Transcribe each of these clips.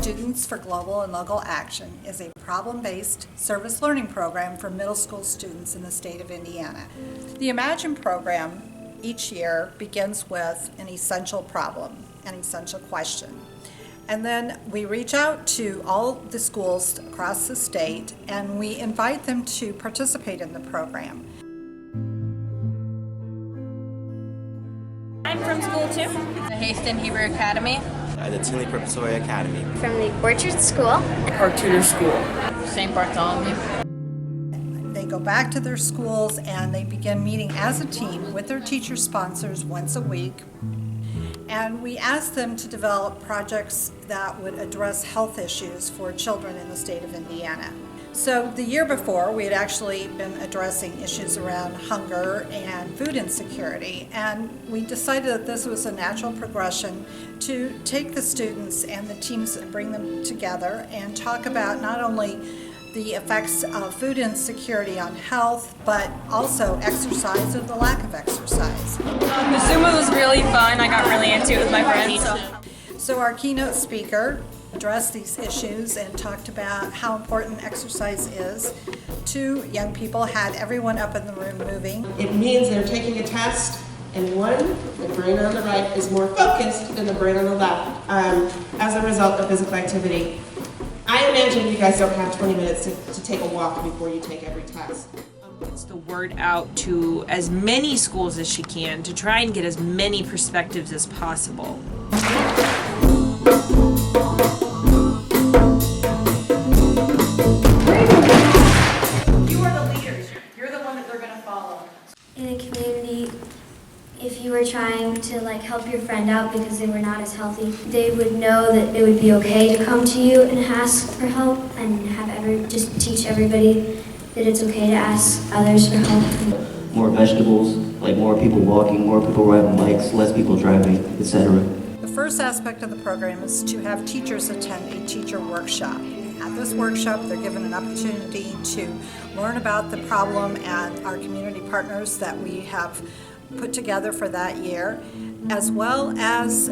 Students for Global and Local Action is a problem-based service learning program for middle school students in the state of Indiana. The Imagine program each year begins with an essential problem, an essential question. And then we reach out to all the schools across the state and we invite them to participate in the program. I'm from school too. The Hayston Hebrew Academy. The Tinley Preparatory Academy. From the Orchard School. Park Tudor School. St. Bartholomew. They go back to their schools and they begin meeting as a team with their teacher sponsors once a week. And we ask them to develop projects that would address health issues for children in the state of Indiana. So the year before, we had actually been addressing issues around hunger and food insecurity, and we decided that this was a natural progression to take the students and the teams and bring them together and talk about not only the effects of food insecurity on health, but also exercise or the lack of exercise. The Zumba was really fun. I got really into it with my friends. So our keynote speaker addressed these issues and talked about how important exercise is to young people, had everyone up in the room moving. It means they're taking a test, and the brain on the right is more focused than the brain on the left as a result of physical activity. I imagine you guys don't have 20 minutes to take a walk before you take every test. Gets the word out to as many schools as she can to try and get as many perspectives as possible. You are the leaders. You're the one that they're going to follow. In a community, if you were trying to help your friend out because they were not as healthy, they would know that it would be okay to come to you and ask for help, and just teach everybody that it's okay to ask others for help. More vegetables, more people walking, more people riding bikes, less people driving, etc. The first aspect of the program is to have teachers attend a teacher workshop. At this workshop, they're given an opportunity to learn about the problem and our community partners that we have put together for that year, as well as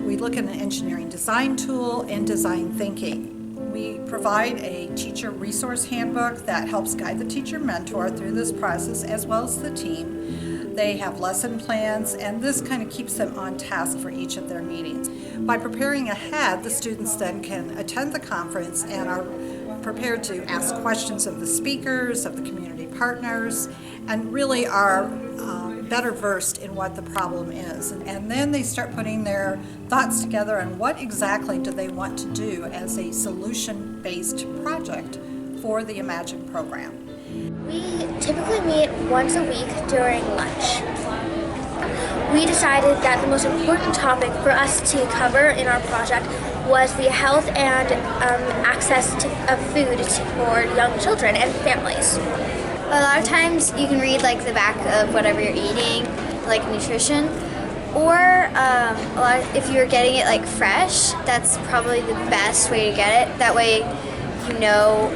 we look at an engineering design tool and design thinking. We provide a teacher resource handbook that helps guide the teacher mentor through this process, as well as the team. They have lesson plans, and this kind of keeps them on task for each of their meetings. By preparing ahead, the students then can attend the conference and are prepared to ask questions of the speakers, of the community partners, and really are better versed in what the problem is. And then they start putting their thoughts together on what exactly do they want to do as a solution-based project for the Imagine program. We typically meet once a week during lunch. We decided that the most important topic for us to cover in our project was the health and access of food for young children and families. A lot of times you can read the back of whatever you're eating, like nutrition, or if you're getting it fresh, that's probably the best way to get it. That way you know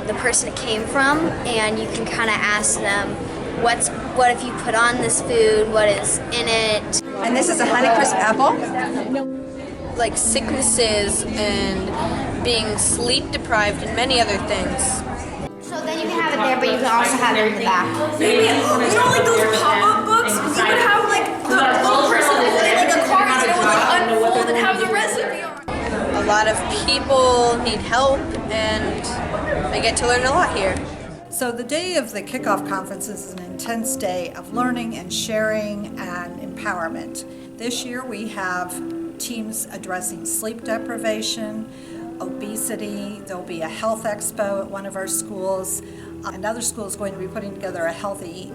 the person it came from, and you can kind of ask them, what if you put on this food, what is in it. And this is a Honeycrisp apple. Sicknesses and being sleep deprived and many other things. So then you can have it there, but you can also have it in the back. Maybe, those pop-up books? You could have, the little person holding, a card, and it would, unfold and have the recipe on. A lot of people need help, and I get to learn a lot here. So the day of the kickoff conference is an intense day of learning and sharing and empowerment. This year we have teams addressing sleep deprivation, obesity. There'll be a health expo at one of our schools. Another school is going to be putting together a healthy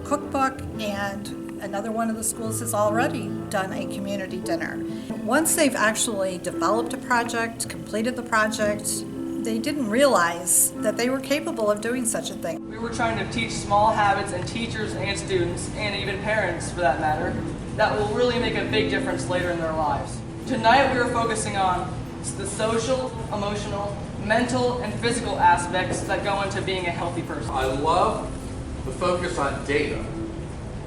cookbook, and another one of the schools has already done a community dinner. Once they've actually developed a project, completed the project, they didn't realize that they were capable of doing such a thing. We were trying to teach small habits and teachers and students, and even parents for that matter, that will really make a big difference later in their lives. Tonight we are focusing on the social, emotional, mental, and physical aspects that go into being a healthy person. I love the focus on data.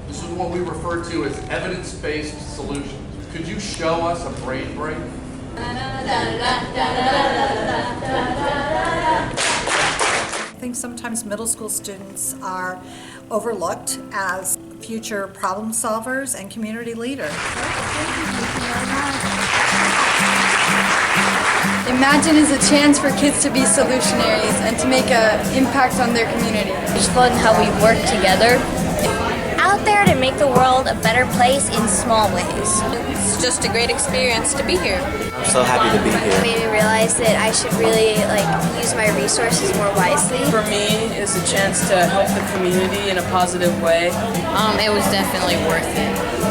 This is what we refer to as evidence-based solutions. Could you show us a brain break I think sometimes middle school students are overlooked as future problem solvers and community leaders. Imagine is a chance for kids to be solutionaries and to make an impact on their community. It's fun how we work together. Out there to make the world a better place in small ways. It's just a great experience to be here. I'm so happy to be It here. made me realize that I should really use my resources more wisely. For me, it's a chance to help the community in a positive way. It was definitely worth it.